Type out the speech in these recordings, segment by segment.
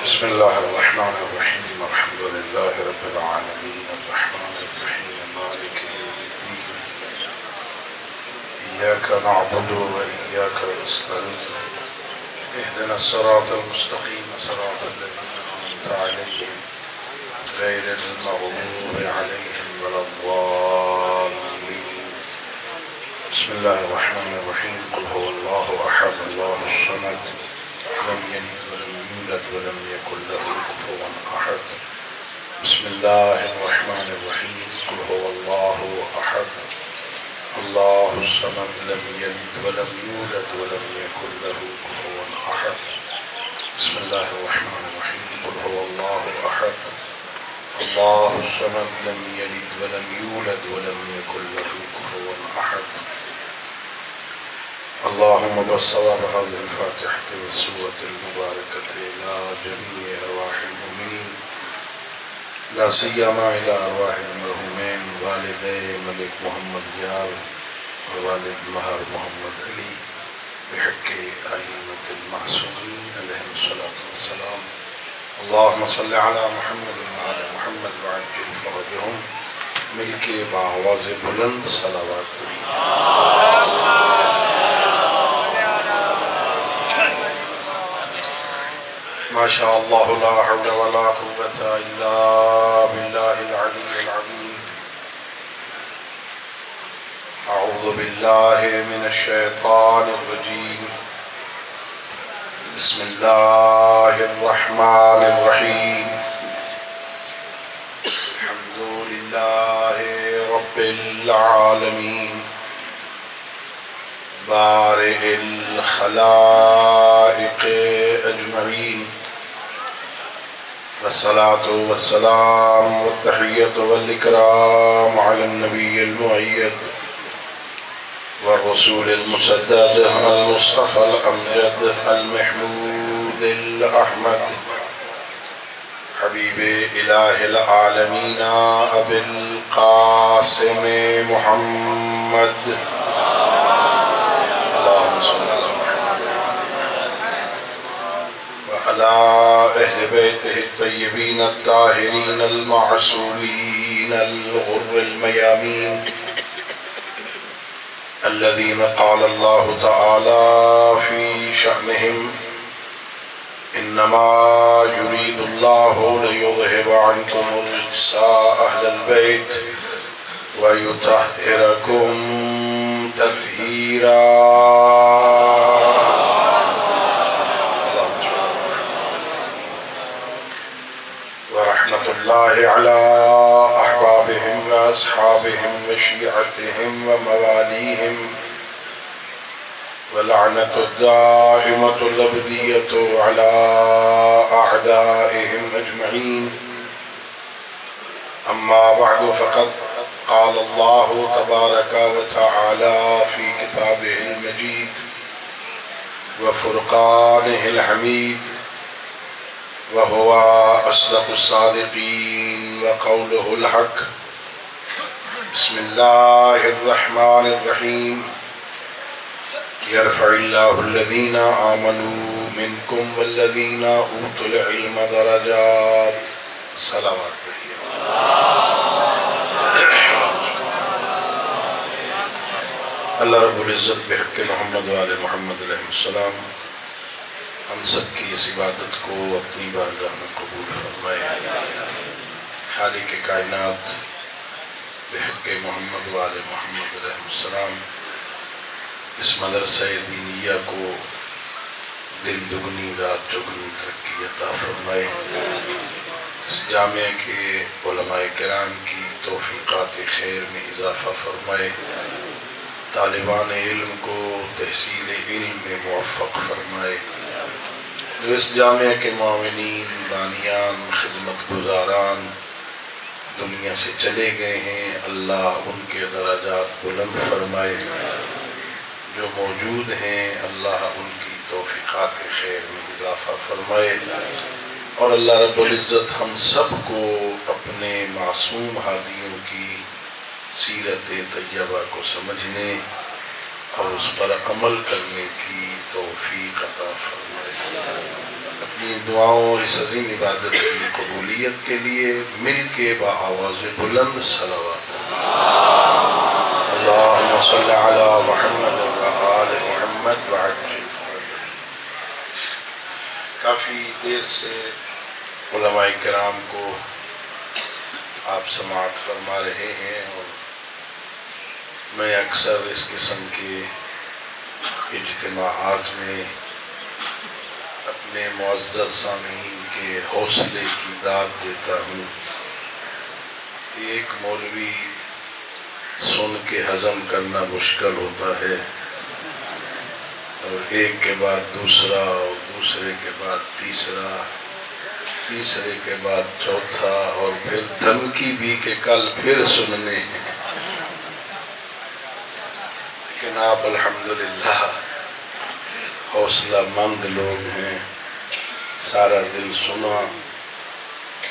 بسم الله الرحمن الرحيم الحمد لله رب العالمين الرحمن الرحيم مالك يوم الدين إياك نعبد وإياك نستعين اهدنا الصراط المستقيم صراط الذين أنعمت عليهم غير المغضوب عليهم ولا الضالين. بسم الله الرحمن الرحيم قل هو الله أحد الله الصمد لم يلد ولم يولد ولم يكن له كفوا أحد. بسم الله الرحمن الرحيم قل هو الله أحد الله الصمد لم يلد ولم يولد ولم يكن له كفوا أحد. بسم الله الرحمن الرحيم قل هو الله أحد الله الصمد لم يلد ولم يولد ولم يكن له كفوا أحد. اللهم بصواب هذه الفاتحة والسورة المباركة إلى جميع أرواح المؤمنين لا سيما إلى أرواح المرحومين والدي ملك محمد یار ووالد مہر محمد علی بحق أئمة المعصومين عليهم الصلاة والسلام. اللهم صل على محمد وعلى محمد وعجل فرجهم مل کے بآواز بلند صلوات پڑھی. ما شاء الله لا حول ولا قوة إلا بالله العلي العظيم. أعوذ بالله من الشيطان الرجيم. بسم الله الرحمن الرحيم. الحمد لله رب العالمين بارئ الخلائق أجمعين والصلاة والسلام والتحية والإكرام على النبي المؤيد والرسول المسدد المصطفى الأمجد المحمود الأحمد حبيب إله العالمين أبي القاسم محمد اللهم صل على محمد وعلى أهل بيته الطيبين الطاهرين المعصومين الغر الميامين الذين قال الله تعالى في شأنهم إنما يريد الله ليذهب عنكم الرجس أهل البيت ويطهركم تطهيرا. ورحمة الله على أحبابهم وأصحابهم وشيعتهم ومواليهم ولعنة الدائمة الأبدية على أعدائهم أجمعين. أما بعد فقد قال الله تبارك وتعالى في كتابه المجيد وفرقانه الحميد وهو أصدق الصادقين وقوله الحق. بسم الله الرحمن الرحيم. يرفع الله الذين آمنوا منكم والذين أوتوا العلم درجات. صلوات. اللہ رب العزت بحق محمد وآل محمد علیہ السلام ہم سب کی اس عبادت کو اپنی بارگاہ میں قبول فرمائے. خالق کائنات بحق محمد وآل محمد علیہ السلام اس مدرسہ دینیہ کو دن دگنی رات چگنی ترقی عطا فرمائے. اس جامعہ کے علماء کرام کی توفیقات خیر میں اضافہ فرمائے. طالبان علم کو تحصیل علم میں موفق فرمائے. جو اس جامعہ کے معاونین بانیان خدمت گزاران دنیا سے چلے گئے ہیں اللہ ان کے درجات بلند فرمائے. جو موجود ہیں اللہ ان کی توفیقات خیر میں اضافہ فرمائے. اور اللہ رب العزت ہم سب کو اپنے معصوم ہادیوں کی سیرت طیبہ کو سمجھنے اور اس پر عمل کرنے کی توفیق عطا فرمائے. اپنی دعاؤں اور اس عظیم عبادت کی قبولیت کے لیے مل کے بآواز بلند صلوات اللہم صلی علی محمد وآل محمد وعجل فرجہ۔ کافی دیر سے علماء کرام کو آپ سماعت فرما رہے ہیں، اور میں اکثر اس قسم کے اجتماعات میں اپنے معزز سامعین کے حوصلے کی داد دیتا ہوں۔ ایک مولوی سن کے ہضم کرنا مشکل ہوتا ہے، اور ایک کے بعد دوسرا، اور دوسرے کے بعد تیسرا، تیسرے کے بعد چوتھا، اور پھر دھمکی بھی کہ کل پھر سننے ہیں۔ لیکن آپ الحمدللہ حوصلہ مند لوگ ہیں، سارا دن سنا،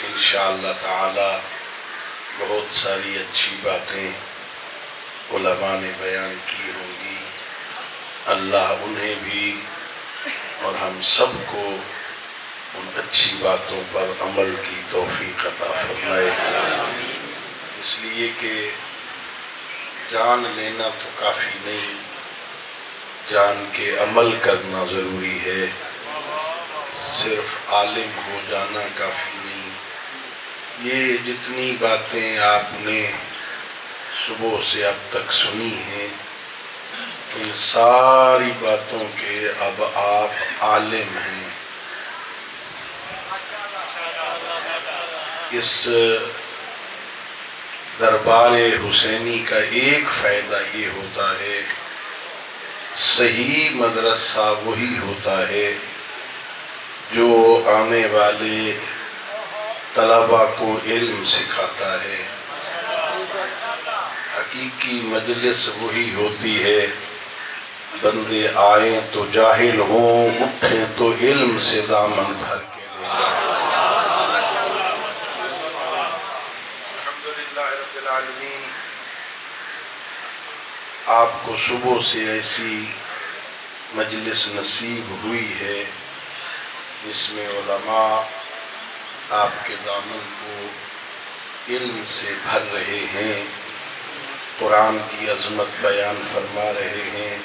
انشاءاللہ تعالی بہت ساری اچھی باتیں علماء نے بیان کی ہوں گی۔ اللہ انہیں بھی اور ہم سب کو ان اچھی باتوں پر عمل کی توفیق عطا فرمائے، اس لیے کہ جان لینا تو کافی نہیں، جان کے عمل کرنا ضروری ہے، صرف عالم ہو جانا کافی نہیں۔ یہ جتنی باتیں آپ نے صبح سے اب تک سنی ہیں، ان ساری باتوں کے اب آپ عالم ہیں۔ اس دربار حسینی کا ایک فائدہ یہ ہوتا ہے، صحیح مدرسہ وہی ہوتا ہے جو آنے والے طلباء کو علم سکھاتا ہے۔ حقیقی مجلس وہی ہوتی ہے، بندے آئیں تو جاہل ہوں، اٹھیں تو علم سے دامن بھر کے لے جائیں۔ الحمدللہ رب العالمین، آپ کو صبح سے ایسی مجلس نصیب ہوئی ہے جس میں علماء آپ کے دامن کو علم سے بھر رہے ہیں، قرآن کی عظمت بیان فرما رہے ہیں،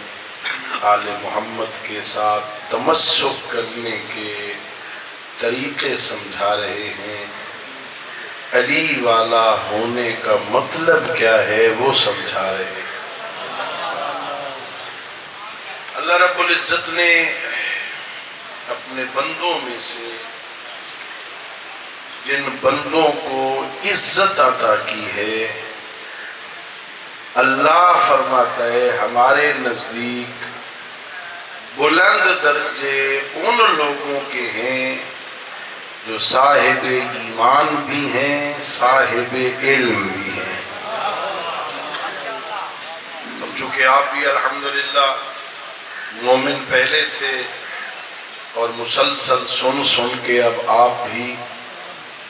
آل محمد کے ساتھ تمسک کرنے کے طریقے سمجھا رہے ہیں، علی والا ہونے کا مطلب کیا ہے وہ سمجھا رہے ہیں۔ اللہ رب العزت نے اپنے بندوں میں سے جن بندوں کو عزت عطا کی ہے، اللہ فرماتا ہے ہمارے نزدیک بلند درجے ان لوگوں کے ہیں جو صاحب ایمان بھی ہیں، صاحب علم بھی ہیں۔ اب چونکہ آپ بھی الحمدللہ مومن پہلے تھے، اور مسلسل سن سن کے اب آپ بھی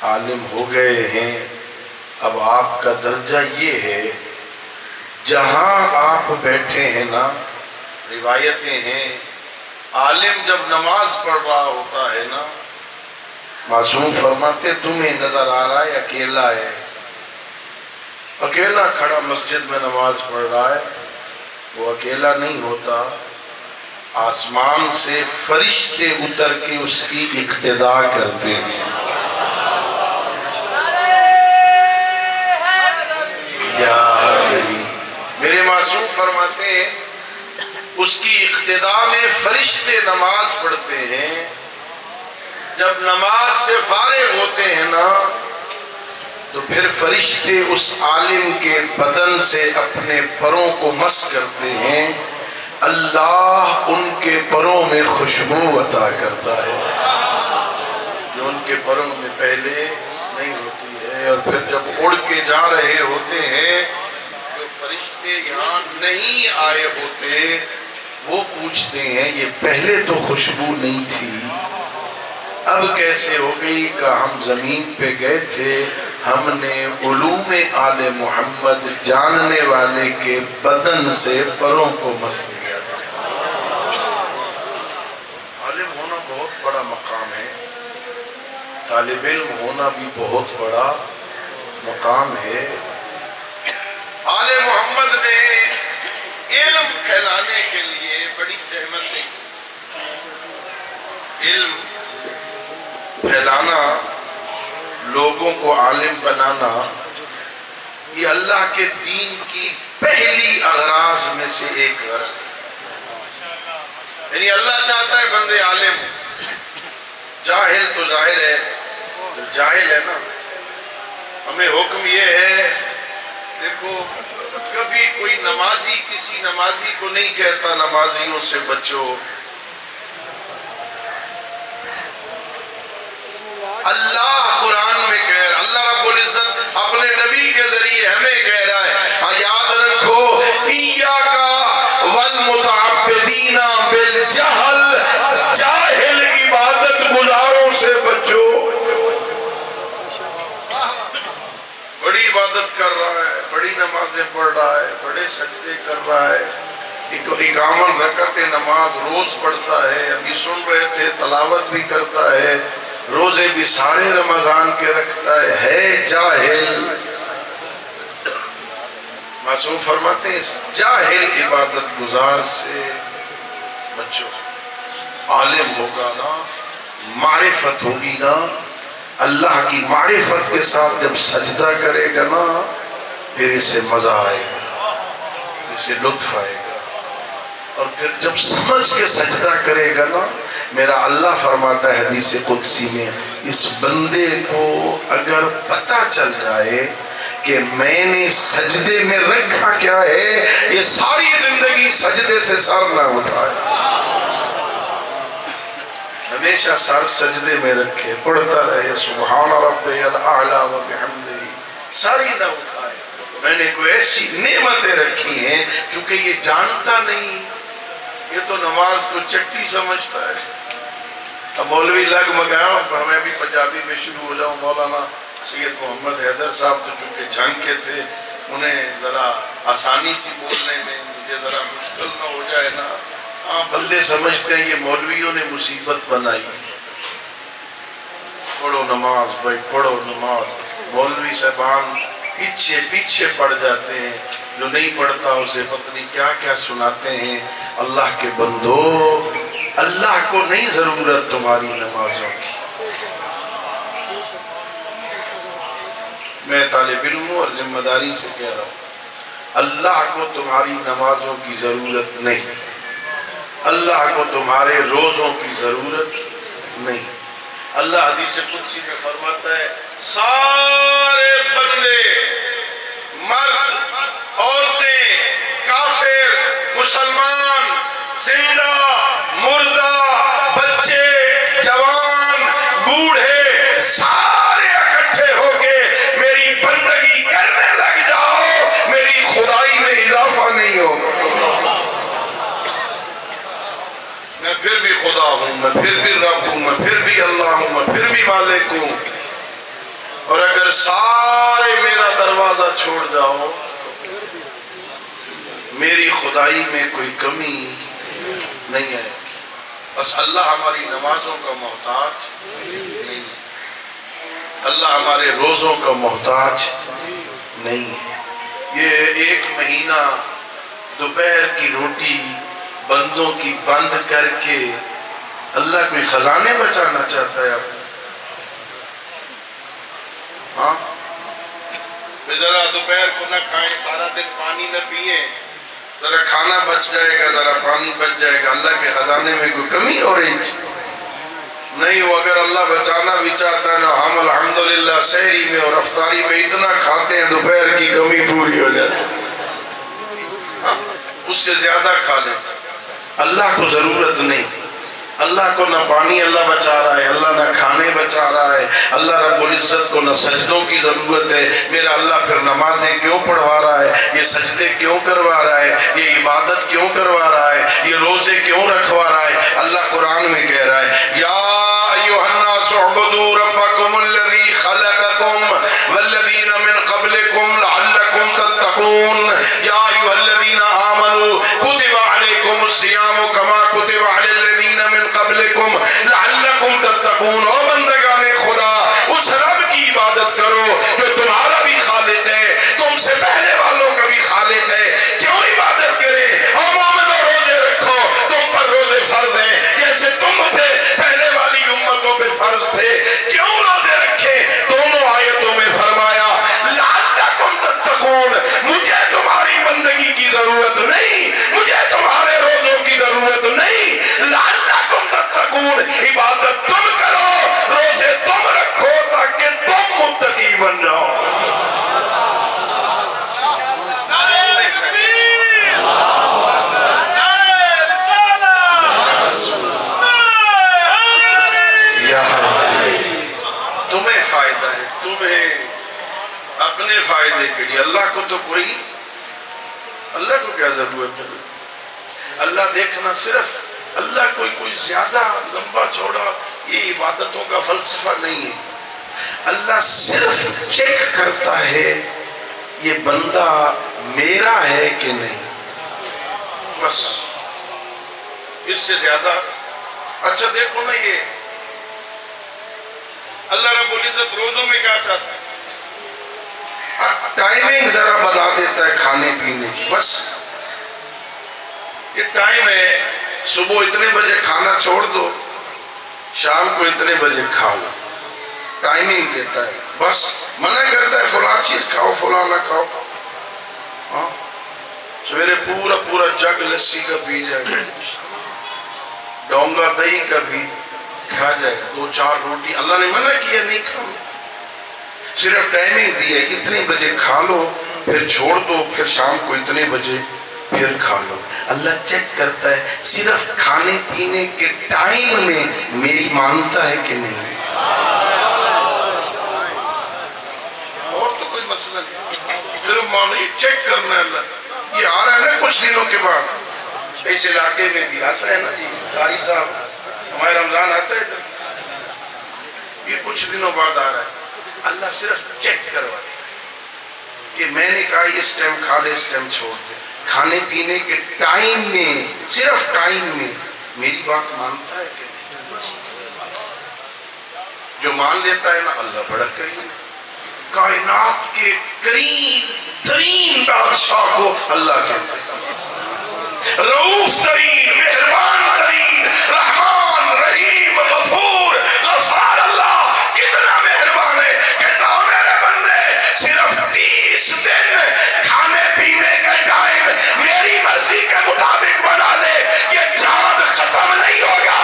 عالم ہو گئے ہیں، اب آپ کا درجہ یہ ہے، جہاں آپ بیٹھے ہیں نا، روایتیں ہیں، عالم جب نماز پڑھ رہا ہوتا ہے نا، معصوم فرماتے تمہیں نظر آ رہا ہے اکیلا ہے، اکیلا کھڑا مسجد میں نماز پڑھ رہا ہے، وہ اکیلا نہیں ہوتا، آسمان سے فرشتے اتر کے اس کی اقتداء کرتے ہیں۔ یا علی، میرے معصوم فرماتے ہیں اس کی اقتداء میں فرشتے نماز پڑھتے ہیں، جب نماز سے فارغ ہوتے ہیں نا تو پھر فرشتے اس عالم کے بدن سے اپنے پروں کو مس کرتے ہیں، اللہ ان کے پروں میں خوشبو عطا کرتا ہے جو ان کے پروں میں پہلے نہیں ہوتی ہے، اور پھر جب اڑ کے جا رہے ہوتے ہیں جو فرشتے یہاں نہیں آئے ہوتے وہ پوچھتے ہیں یہ پہلے تو خوشبو نہیں تھی، اب کیسے ہو گئی؟ کہ ہم زمین پہ گئے تھے، ہم نے علوم آل محمد جاننے والے کے بدن سے پروں کو مس دیا تھا۔ عالم ہونا بہت بڑا مقام ہے، طالب علم ہونا بھی بہت بڑا مقام ہے۔ آل محمد نے علم پھیلانے کے لیے بڑی زحمتیں کی۔ علم پھیلانا، لوگوں کو عالم بنانا، یہ اللہ کے دین کی پہلی اغراض میں سے ایک غرض، یعنی اللہ چاہتا ہے بندے عالم ہوں۔ جاہل تو ظاہر ہے، جاہل ہے نا، ہمیں حکم یہ ہے، دیکھو کبھی کوئی نمازی کسی نمازی کو نہیں کہتا نمازیوں سے بچو، اللہ قرآن میں کہہ رہا، اللہ رب العزت اپنے نبی کے ذریعے ہمیں کہہ رہا ہے، اور یاد رکھو ایاکا والمتعبدین بالجہل، جاہل عبادت گزاروں سے بچو۔ بڑی عبادت کر رہا ہے، بڑی نمازیں پڑھ رہا ہے، بڑے سجدے کر رہا ہے، 51 رکعت نماز روز پڑھتا ہے، ابھی سن رہے تھے تلاوت بھی کرتا ہے، روزے بھی سارے رمضان کے رکھتا ہے جاہل۔ معصوم فرماتے ہیں جاہل عبادت گزار سے بچو۔ عالم ہوگا نا، معرفت ہوگی نا، اللہ کی معرفت کے ساتھ جب سجدہ کرے گا نا، پھر اسے مزہ آئے گا، اسے لطف آئے گا، اور پھر جب سمجھ کے سجدہ کرے گا نا، میرا اللہ فرماتا ہے حدیث قدسی میں، اس بندے کو اگر پتہ چل جائے کہ میں نے سجدے میں رکھا کیا ہے، یہ ساری زندگی سجدے سے سر نہ اٹھائے، ہمیشہ سر سجدے میں رکھے، پڑھتا رہے سبحان ربی الاعلی و بحمدہ، ساری نہ اٹھائے۔ میں نے کوئی ایسی نعمتیں رکھی ہیں، چونکہ یہ جانتا نہیں، یہ تو نماز کو چٹی سمجھتا ہے۔ اب مولوی لگ مگاؤ، ہمیں بھی پنجابی میں شروع ہو جاؤں، مولانا سید محمد حیدر صاحب تو چونکہ جھنگ کے تھے، انہیں ذرا آسانی تھی بولنے میں، مجھے ذرا مشکل نہ ہو جائے نا، ہاں بندے سمجھتے ہیں یہ مولویوں نے مصیبت بنائی، پڑھو نماز بھائی پڑھو نماز، مولوی صاحبان پیچھے پیچھے پڑ جاتے ہیں، جو نہیں پڑھتا اسے پتہ نہیں کیا کیا سناتے ہیں۔ اللہ کے بندو، اللہ کو نہیں ضرورت تمہاری نمازوں کی، میں طالب علم ہوں اور ذمہ داری سے کہہ رہا ہوں، اللہ کو تمہاری نمازوں کی ضرورت نہیں، اللہ کو تمہارے روزوں کی ضرورت نہیں۔ اللہ حدیث قدسی میں فرماتا ہے سارے بندے، مرد، عورتیں، کافر، مسلمان، زندہ، مردہ، بچے، جوان، بوڑھے، سارے اکٹھے ہو کے میری بندگی کرنے لگ جاؤ، میری خدائی میں اضافہ نہیں ہوگا۔ میں پھر بھی خدا ہوں، میں پھر بھی رب ہوں، میں پھر بھی اللہ ہوں، میں پھر بھی مالک ہوں، اور اگر سارے میرا دروازہ چھوڑ جاؤ، میری خدائی میں کوئی کمی نہیں آئے گی۔ بس اللہ ہماری نمازوں کا محتاج نہیں ہے، اللہ ہمارے روزوں کا محتاج نہیں ہے۔ یہ 1 مہینہ دوپہر کی روٹی بندوں کی بند کر کے اللہ کوئی خزانے بچانا چاہتا ہے آپ؟ ہاں ذرا دوپہر کو نہ کھائیں، سارا دن پانی نہ پیئیں، ذرا کھانا بچ جائے گا، ذرا پانی بچ جائے گا، اللہ کے خزانے میں کوئی کمی ہو رہی تھی؟ نہیں، وہ اگر اللہ بچانا بھی چاہتا ہے نا، ہم الحمدللہ سحری میں اور افطاری میں اتنا کھاتے ہیں دوپہر کی کمی پوری ہو جاتی ہے، اس سے زیادہ کھا لیتے۔ اللہ کو ضرورت نہیں، اللہ کو نہ پانی اللہ بچا رہا ہے، اللہ نہ کھانے بچا رہا ہے، اللہ رب العزت کو نہ سجدوں کی ضرورت ہے، میرا اللہ پھر نمازیں کیوں پڑھوا رہا ہے، یہ سجدے کیوں کروا رہا ہے، یہ عبادت کیوں کروا رہا ہے، یہ روزے کیوں رکھوا رہا ہے؟ اللہ قرآن میں کہہ رہا ہے یا ایھا الناس اعبدوا ربکم الذی خلقکم والذین من قبلکم لعلکم تتقون یا ایھا الذین آمنوا کتب علیکم الصیام کما کتب علی الذین من قبلکم لعلکم تتقون۔ او بندگان خدا، بن جاؤ. تمہیں فائدہ ہے، تمہیں اپنے فائدے کے لیے. اللہ کو تو کوئی، اللہ کو کیا ضرورت ہے؟ اللہ دیکھنا صرف، اللہ کوئی زیادہ لمبا چوڑا یہ عبادتوں کا فلسفہ نہیں ہے. اللہ صرف چیک کرتا ہے یہ بندہ میرا ہے کہ نہیں، بس. اس سے زیادہ. اچھا دیکھو نا، یہ اللہ رب العزت روزوں میں کیا چاہتا ہے؟ ٹائمنگ ذرا بنا دیتا ہے کھانے پینے کی. بس یہ ٹائم ہے، صبح اتنے بجے کھانا چھوڑ دو، شام کو اتنے بجے کھا لو. ٹائمنگ دیتا ہے. بس منع کرتا ہے فلاں چیز کھاؤ فلاں نہ کھاؤ. ہاں سویرے پورا جگ لسی کا پی جائے، ڈونگا دہی کا بھی کھا جائے، 2-4 روٹی. اللہ نے منع کیا نہیں کھاؤ، صرف ٹائمنگ دی ہے، اتنے بجے کھا لو پھر چھوڑ دو، پھر شام کو اتنے بجے پھر کھا لو. اللہ چیک کرتا ہے صرف کھانے پینے کے ٹائم میں میری مانتا ہے کہ نہیں. اور تو کوئی مسئلہ نہیں، پھر مانو یہ چیک کرنا ہے. اللہ یہ آ رہا ہے نا کچھ دنوں کے بعد، اس علاقے میں بھی آتا ہے نا جی قاری صاحب، ہمارے رمضان آتا ہے تب، یہ کچھ دنوں بعد آ رہا ہے. اللہ صرف چیک کرواتا ہے کہ میں نے کہا اس ٹائم کھا لے، اس ٹائم چھوڑ دے. کھانے پینے کے ٹائم میں، صرف ٹائم میں میری بات مانتا ہے کہ نہیں. جو مان لیتا ہے نا، اللہ بڑا کریم. کائنات کے قریب ترین بادشاہ کو اللہ کہتے ہیں، رؤوف ترین، مہربان ترین، رحمان، رحیم، غفور، غفار. اللہ کتنا مہربان ہے، کہتا ہوں میرے بندے صرف 30 دن کھانے پینے کا ٹائم میری مرضی کے مطابق بنا لے. یہ چاند ختم نہیں ہوگا،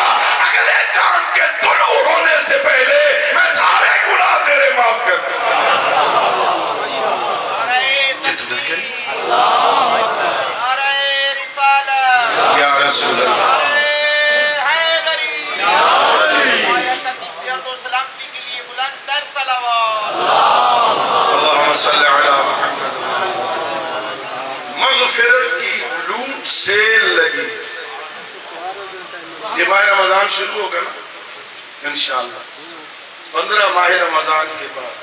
اگلے چاند کے طلوع ہونے سے پہلے میں سارے گناہ تیرے معاف کر دوں. کتنا کریم یا رسول اللہ. اللہم صلی علی محمد. مغفرت کی لوٹ سیل لگی. یہ ماہ رمضان شروع ہوگا نا انشاءاللہ. 15 ماہ رمضان کے بعد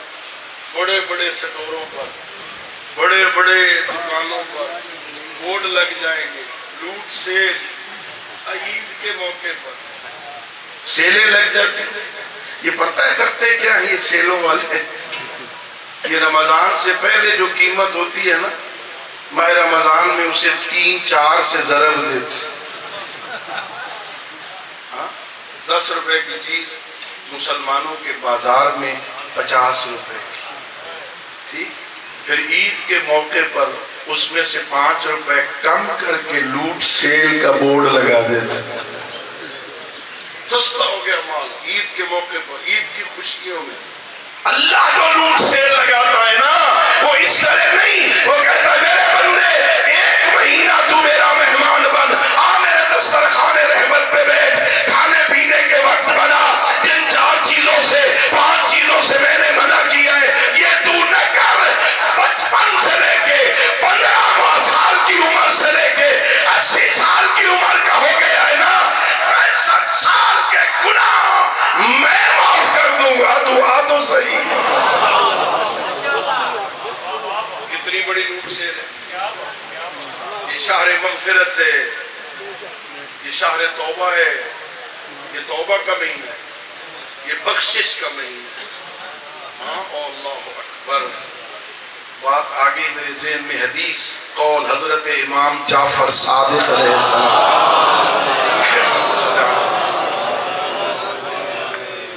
بڑے بڑے سٹوروں پر، بڑے بڑے دکانوں پر بورڈ لگ جائیں گے، لوٹ سیل. عید کے موقع پر سیلیں لگ جاتی ہیں. یہ پتہ ہے کرتے کیا ہیں یہ سیلوں والے؟ یہ رمضان سے پہلے جو قیمت ہوتی ہے نا، ماہ رمضان میں اسے 3-4 سے ضرب دیتے. 10 روپے کی چیز مسلمانوں کے بازار میں 50 روپے کی. ٹھیک، پھر عید کے موقع پر اس میں سے 5 روپے کم کر کے لوٹ سیل کا بورڈ لگا دیتے. سستا ہو گیا مال عید کے موقع پر، عید کی خوشیوں میں. اللہ جو لوٹ سیل لگاتا ہے نا، وہ اس طرح نہیں. وہ کہتا ہے میرے بندے 1 مہینہ تو میرا مہمان بن، آ میرے دسترخوان رحمت پہ بیٹھ. کھانے پینے کے وقت بنا، جن 4 چیزوں سے 5 چیزوں سے میں نے منع کیا ہے یہ تو نہ کر. 55 سے لے کے 15 سال کی عمر سے لے کے 80 سال کی عمر کا ہو گیا ہے نا، 65 سال کے گناہ میں معاف کر دوں گا. تو آ تو صحیح. کتنی بڑی لوٹ سیل ہے. یہ شہر مغفرت ہے، یہ شہر توبہ ہے، یہ توبہ کا مہینہ ہے، یہ بخشش کا مہینہ ہے. اللہ اکبر. بات آگے میرے ذہن میں حدیث قول حضرت امام جعفر صادق علیہ السلام.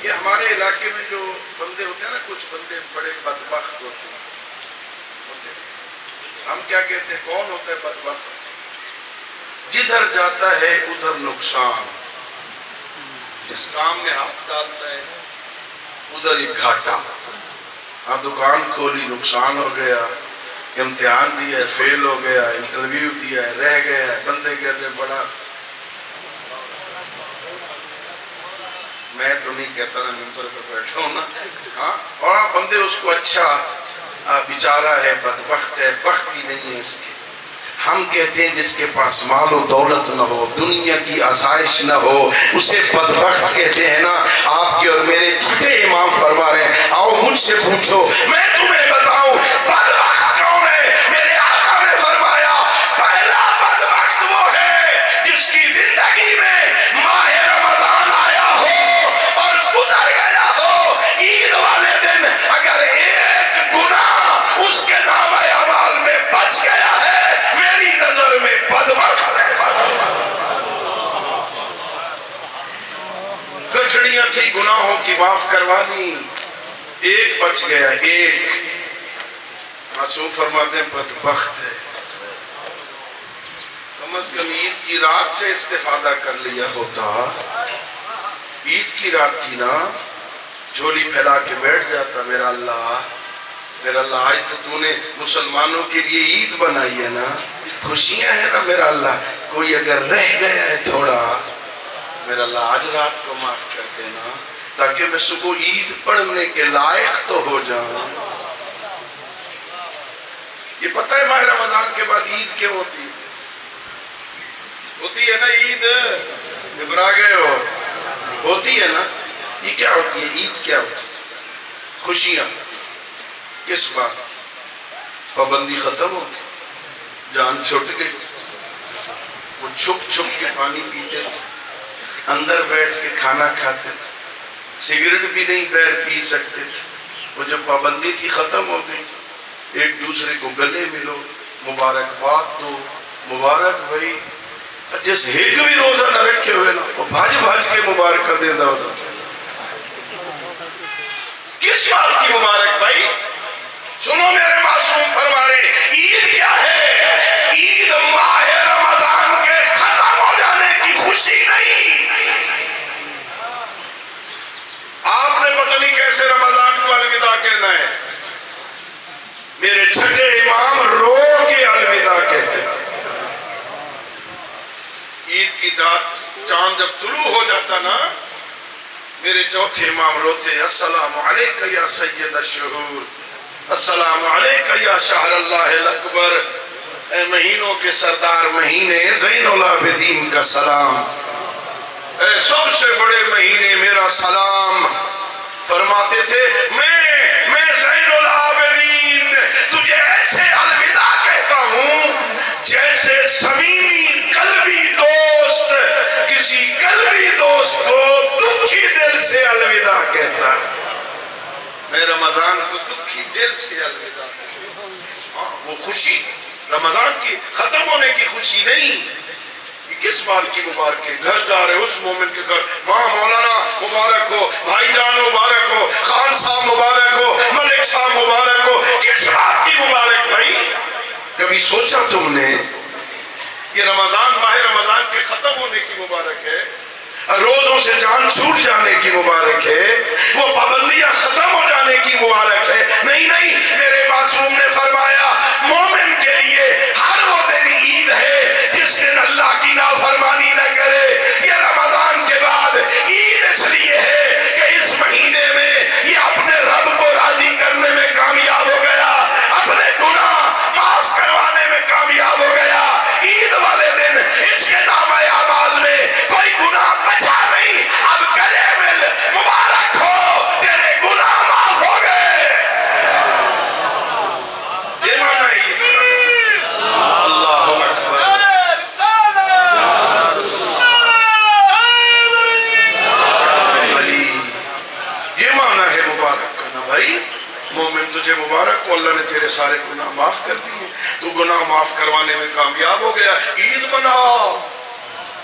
یہ ہمارے علاقے میں جو بندے ہوتے ہیں نا، کچھ بندے بڑے بدبخت ہوتے ہیں. ہم کیا کہتے ہیں کون ہوتا ہے بدبخت؟ جدھر جاتا ہے ادھر نقصان، جس کام میں ہاتھ ڈالتا ہے ادھر ہی گھاٹا. ہاں دکان کھولی نقصان ہو گیا، امتحان دیا ہے فیل ہو گیا، انٹرویو دیا ہے رہ گیا ہے، بندے کہتے بڑا، میں تو نہیں کہتا نا ممبر پہ بیٹھا ہوں نا، ہاں بڑا بندے اس کو اچھا بیچارہ ہے، بدبخت ہے، بخت ہی نہیں ہے اس کی۔ ہم کہتے ہیں جس کے پاس مال و دولت نہ ہو، دنیا کی آسائش نہ ہو، اسے بدبخت کہتے ہیں نا۔ آپ کے اور میرے چھٹے امام فرما رہے ہیں، آؤ مجھ سے پوچھو، میں تمہیں بتاؤں بدبخت کون ہے؟ میرے آقا نے فرمایا پہلا بدبخت وہ ہے جس کی زندگی میں ماہ رمضان آیا ہو اور گزر گیا ہو، عید والے دن اگر ایک گناہ اس کے نامہ اعمال میں بچ گیا ہے، میری نظر میں بدبخت ہے۔ گٹھڑیاں تھی گناہوں کی معاف کروانی، ایک بچ گیا، ایک معصوم فرماتے ہیں بدبخت ہے۔ کم از کم عید کی رات سے استفادہ کر لیا ہوتا، عید کی رات تھی نا، جھولی پھیلا کے بیٹھ جاتا، میرا اللہ آج تو نے مسلمانوں کے لیے عید بنائی ہے نا، خوشیاں ہیں نا میرا اللہ، کوئی اگر رہ گیا ہے تھوڑا، میرا اللہ آج رات کو معاف کر دینا تاکہ میں صبح عید پڑھنے کے لائق تو ہو جاؤں۔ یہ پتہ ہے ماہ رمضان کے بعد عید کیوں ہوتی ہے؟ ہوتی ہے نا عید، گھبرا گئے ہو؟ ہوتی ہے نا۔ یہ کیا ہوتی ہے عید؟ کیا ہوتی ہے؟ خوشیاں کس بات کی؟ پابندی ختم ہوتی، جان چھوٹ گئی، وہ چھپ چھپ کے پانی پیتے تھے، اندر بیٹھ کے کھانا کھاتے تھے، سگریٹ بھی نہیں بیر پی سکتے تھے، وہ جو پابندی تھی ختم ہو گئی۔ ایک دوسرے کو گلے ملو، مبارکباد دو، مبارک بھائی، جس ایک بھی روزہ نہ رکھے ہوئے نا وہ بھاج بھاج کے مبارکہ دے دو۔ کس بات کی مبارک بھائی؟ سنو میرے معصوم فرما رہے عید کیا ہے؟ عید ماہ رمضان کے ختم ہو جانے کی خوشی نہیں۔ آپ نے پتہ نہیں کیسے رمضان کو الوداع کہنا ہے، میرے چھٹے امام رو کے الوداع کہتے تھے۔ عید کی رات چاند جب طلوع ہو جاتا نا، میرے چوتھے امام روتے، السلام علیکہ یا سید الشہور، السلام علیکہ یا شہر اللہ الاکبر، اے مہینوں کے سردار مہینے زین العابدین کا سلام، اے سب سے بڑے مہینے میرا سلام۔ فرماتے تھے میں زین العابدین تجھے ایسے الوداع کہتا ہوں جیسے صمیمی قلبی دوست کسی قلبی دوست کو دکھی دل سے الوداع کہتا ہے۔ میں رمضان کو دکھی دل سے الوداع کہتا ہوں۔ وہ خوشی رمضان کی ختم ہونے کی خوشی نہیں، کس بات کی مبارک ہے؟ گھر جا رہے اس مومن کے گھر، ماں مولانا مبارک ہو، بھائی جان مبارک ہو، خان صاحب مبارک ہو، ملک صاحب مبارک ہو، کس بات کی مبارک بھائی؟ کبھی سوچا تم نے یہ رمضان ماہ رمضان کے ختم ہونے کی مبارک ہے، روزوں سے جان چھوٹ جانے کی مبارک ہے، وہ پابندیاں ختم ہو جانے کی مبارک ہے؟ نہیں نہیں، میرے معصوم نے فرمایا مومن کے لیے ہر وہ دن عید ہے جس دن اللہ کی نافرمانی نہ کرے۔ یہ رمضان کے بعد عید اس لیے ہے کہ اس مہینے میں یہ اپنے رب کو راضی کرنے میں کامیاب ہو گیا، اپنے گناہ معاف کروانے میں کامیاب ہو گیا۔ عید والے دن اس کے نامہ اعمال میں کوئی گناہ بچا نہیں، اب گلے مل، مبارک ہو تیرے گناہ معاف ہو گئے۔ یہ معنی ہے عید کا۔ اللہ اکبر۔ یہ معنی ہے مبارک کا نا بھائی، مومن تجھے مبارک ہو، اللہ نے تیرے سارے گناہ معاف کر دیے، تو گناہ معاف کروانے میں کامیاب ہو گیا۔ عید مناؤ،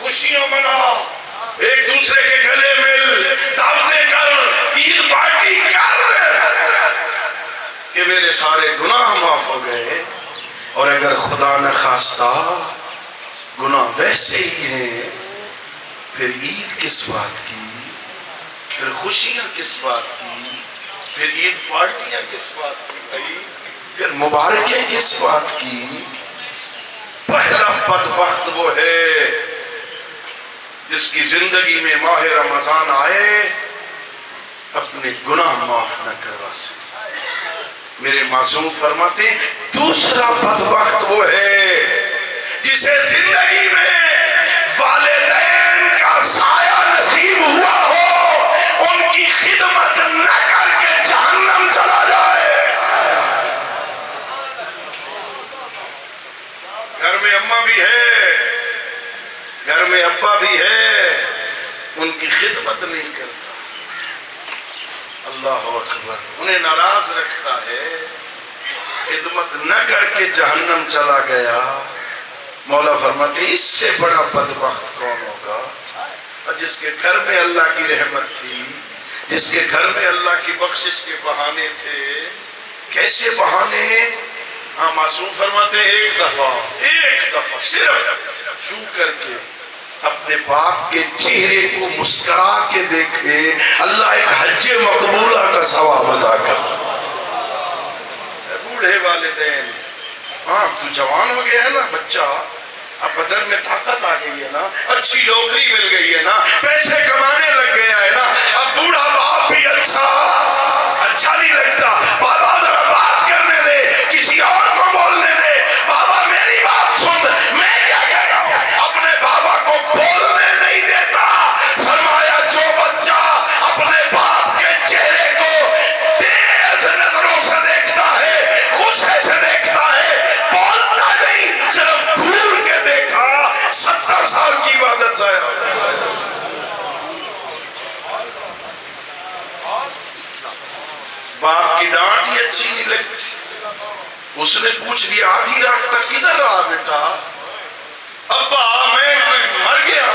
خوشیاں مناؤ، ایک دوسرے کے گلے مل، دعوتیں کر، عید پارٹی کر کہ میرے سارے گناہ معاف ہو گئے۔ اور اگر خدا نہ خواستہ گناہ ویسے ہی ہیں، پھر عید کس بات کی، پھر خوشیاں کس بات کی؟ پھر عید پارٹیاں کس بات کی بھائی؟ پھر مبارکیں کس بات کی؟ پہلا بدبخت وہ ہے جس کی زندگی میں ماہ رمضان آئے اپنے گناہ معاف نہ کروا سکے۔ میرے معصوم فرماتے ہیں دوسرا بدبخت وہ ہے جسے زندگی میں والدین کا سایہ نصیب ہوا ہو، ان کی خدمت نہ کر کے جہنم چلا جائے۔ گھر میں اماں بھی ہے، گھر میں ابا بھی ہے، ان کی خدمت نہیں کرتا، اللہ اکبر، انہیں ناراض رکھتا ہے، خدمت نہ کر کے جہنم چلا گیا۔ مولا فرماتے اس سے بڑا بدبخت کون ہوگا؟ جس کے گھر میں اللہ کی رحمت تھی، جس کے گھر میں اللہ کی بخشش کے بہانے تھے۔ کیسے بہانے؟ ہاں معصوم فرماتے ایک دفعہ صرف چھو کر کے اپنے باپ کے چہرے کو مسکرا کے دیکھے، اللہ ایک حج مقبولہ کا ثواب عطا کرتا۔ بوڑھے والدین، ہاں تو جوان ہو گیا ہے نا بچہ، اب بدن میں طاقت آ گئی ہے نا، اچھی نوکری مل گئی ہے نا، پیسے کمانے لگ گیا ہے نا، اب بوڑھا باپ بھی اچھا نہیں لگتا۔ بابا ذرا بات کرنے دے، کسی اور کو بولنے دے، بابا میری بات سن، میں کیا کہہ رہا ہوں، اپنے بابا کو بولنے نہیں دیتا۔ فرمایا جو بچہ اپنے باپ کے چہرے کو تیز نظروں سے دیکھتا ہے، غصے سے دیکھتا ہے، بولتا نہیں، صرف گھور کے دیکھا، 70 سال کی عبادت ضائع ہو جائے۔ باپ کی ڈانٹ ہی اچھی نہیں لگتی، اس نے پوچھ لیا آدھی رات تک کدھر رہا بیٹا؟ ابا میں کوئی مر گیا،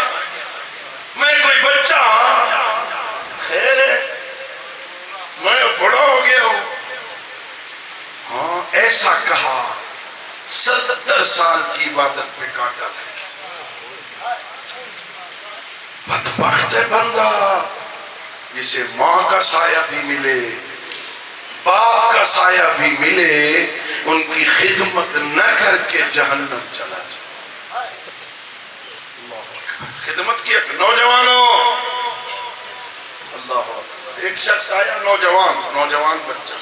میں کوئی بچہ، خیر ہے میں بڑا ہو گیا ہوں۔ ہاں ایسا کہا، 70 سال کی عبادت میں کانٹا لگ گیا۔ بدبخت ہے بندہ جسے ماں کا سایہ بھی ملے، باپ کا سایہ بھی ملے، ان کی خدمت نہ کر کے جہنم چلا جائے۔ خدمت کی نوجوانوں، اللہ اکبر، ایک شخص آیا نوجوان بچہ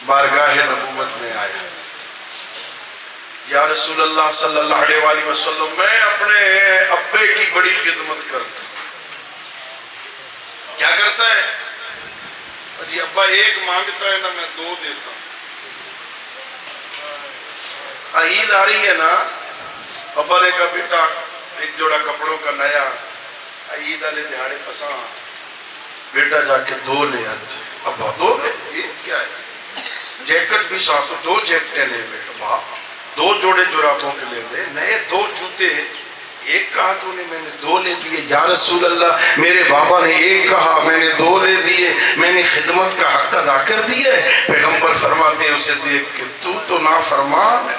بارگاہ نبوت میں آیا، یا رسول اللہ صلی اللہ علیہ وآلہ وسلم میں اپنے ابے کی بڑی خدمت کرتا ہوں۔ کیا کرتا ہے؟ جی ابا ایک مانگتا ہے نا میں 2 دیتا ہوں۔ عید آ رہی ہے نا، ابا نے کہا بیٹا ایک جوڑا کپڑوں کا نیا عید والے دہاڑے پسا، بیٹا جا کے 2 لے آتے۔ ابا 2 لے، یہ کیا ہے؟ جیکٹ بھی ساتھ، 2 جیکٹیں لے بیٹا، 2 جوڑے جرابوں کے لے دے، نئے 2 جوتے، ایک کہا تو نے میں نے 2 لے دیے۔ یا رسول اللہ میرے بابا نے ایک کہا میں نے 2 لے دیے، میں نے خدمت کا حق ادا کر دیا ہے۔ پیغمبر فرماتے ہیں اسے دیکھ کے تو نافرمان ہے،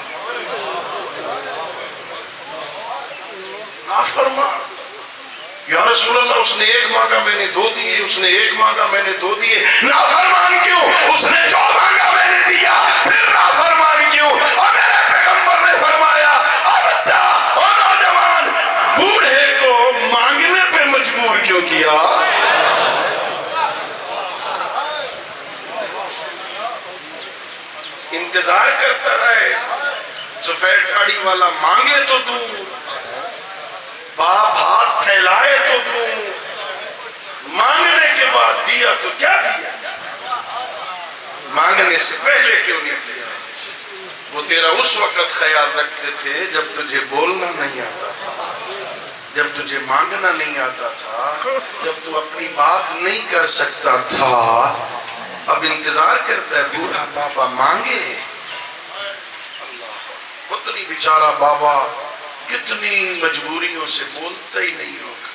نافرمان۔ یا رسول اللہ اس نے 1 مانگا میں نے 2 دیے، اس نے 1 مانگا میں نے 2 دیے، نافرمان کیوں؟ اس نے جو مانگا میں نے دیا، پھر نافرمان کیوں؟ اور میرے پیغمبر نے فرمایا بچہ اور نوجوان، بوڑھے کو مانگنے پہ مجبور کیوں کیا؟ انتظار کرتا رہے، سفید داڑھی والا مانگے تو دوں، باپ ہاتھ پھیلائے تو دوں، مانگنے کے بعد دیا تو کیا دیا؟ مانگنے سے پہلے کیوں نہیں دیا؟ وہ تیرا اس وقت خیال رکھتے تھے جب تجھے بولنا نہیں آتا تھا، جب تجھے مانگنا نہیں آتا تھا، جب تو اپنی بات نہیں کر سکتا تھا۔ اب انتظار کرتا ہے بوڑھا بابا مانگے۔ اللہ، اتنی بیچارہ بابا کتنی مجبوریوں سے بولتا ہی نہیں ہوگا،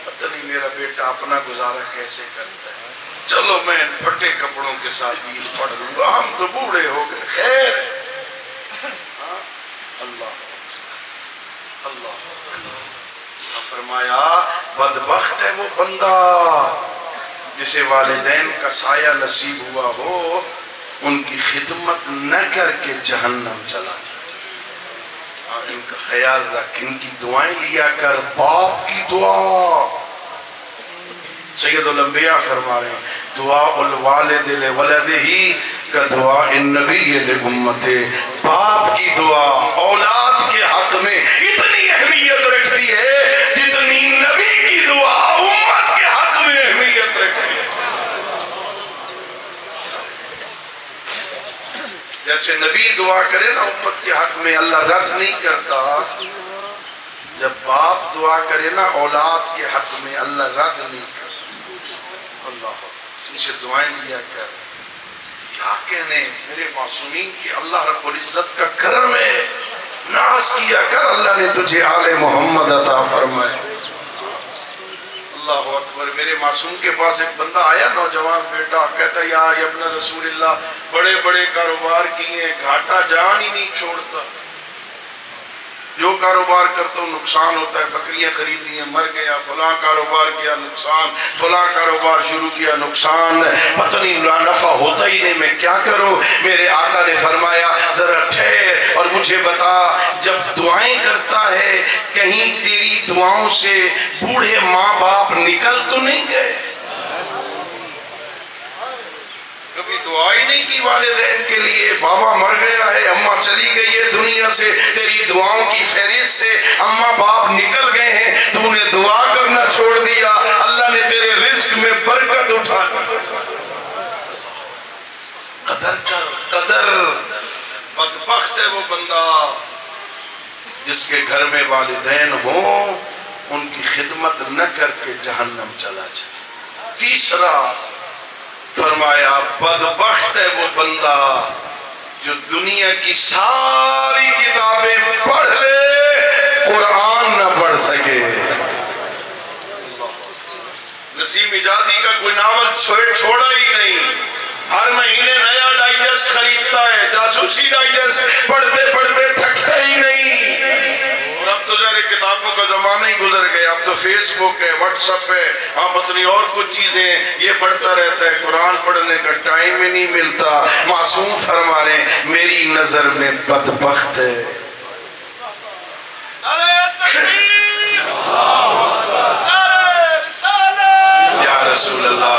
پتہ نہیں میرا بیٹا اپنا گزارا کیسے کرتا ہے، چلو میں پھٹے کپڑوں کے ساتھ عید پڑھ لوں گا، ہم تو بوڑھے ہو گئے، خیر۔ اللہ اللہ فرمایا بدبخت ہے وہ بندہ جسے والدین کا سایہ نصیب ہوا ہو ان کی خدمت نہ کر کے جہنم چلا جائے۔ ان کا خیال رکھ، ان کی دعائیں لیا کر، باپ کی دعا۔ سید الانبیاء فرما رہے ہیں دعاء الوالد لولدہ کا دعاء النبی لامتہ۔ باپ کی دعا اولاد کے حق میں اتنی اہمیت رکھتی ہے جتنی نبی کی دعا امت کے حق میں اہمیت رکھتی ہے۔ جیسے نبی دعا کرے نا امت کے حق میں اللہ رد نہیں کرتا، جب باپ دعا کرے نا اولاد کے حق میں اللہ رد نہیں کرتا۔ اللہ ان سے دعائیں لیا کر۔ کیا کہنے میرے معصومین کہ اللہ رب العزت کا کرم ہے، ناز کیا کر، اللہ نے تجھے آل محمد عطا فرمائے۔ اللہ اکبر۔ میرے معصوم کے پاس ایک بندہ آیا، نوجوان بیٹا، کہتا یا ابن رسول اللہ بڑے بڑے کاروبار کیے، گھاٹا جان ہی نہیں چھوڑتا، جو کاروبار کرتا ہوں نقصان ہوتا ہے، بکریاں خریدی ہیں مر گیا، فلاں کاروبار کیا نقصان، فلاں کاروبار شروع کیا نقصان، پتہ نہیں نفع ہوتا ہی نہیں، میں کیا کروں؟ میرے آقا نے فرمایا ذرا ٹھہر اور مجھے بتا، جب دعائیں کرتا ہے کہیں تیری دعاؤں سے بوڑھے ماں باپ نکل تو نہیں گئے؟ کبھی دعا ہی نہیں کی والدین کے لیے، بابا مر گیا ہے، اماں چلی گئی ہے دنیا سے، تیری دعاؤں کی فہرست سے اماں باپ نکل گئے ہیں، تو نے دعا کرنا چھوڑ دیا، اللہ نے تیرے رزق میں برکت اٹھا۔ قدر کر، قدر۔ بدبخت ہے وہ بندہ جس کے گھر میں والدین ہوں ان کی خدمت نہ کر کے جہنم چلا جائے۔ تیسرا فرمایا بدبخت ہے وہ بندہ جو دنیا کی ساری کتابیں پڑھ لے قرآن نہ پڑھ سکے۔ نسیم حجازی کا کوئی ناول چھوڑا ہی نہیں، ہر مہینے نیا ڈائجسٹ خریدتا ہے، جاسوسی ڈائجسٹ پڑھتے پڑھتے تھکتا ہی نہیں۔ اور اب تو ذرا کتابوں کا زمانہ ہی گزر گیا، اب تو فیس بک ہے، واٹس ایپ ہے، ہاں پتہ اور کچھ چیزیں، یہ پڑھتا رہتا ہے، قرآن پڑھنے کا ٹائم ہی نہیں ملتا۔ معصوم فرما رہے ہیں میری نظر میں بدبخت ہے۔ یا رسول اللہ،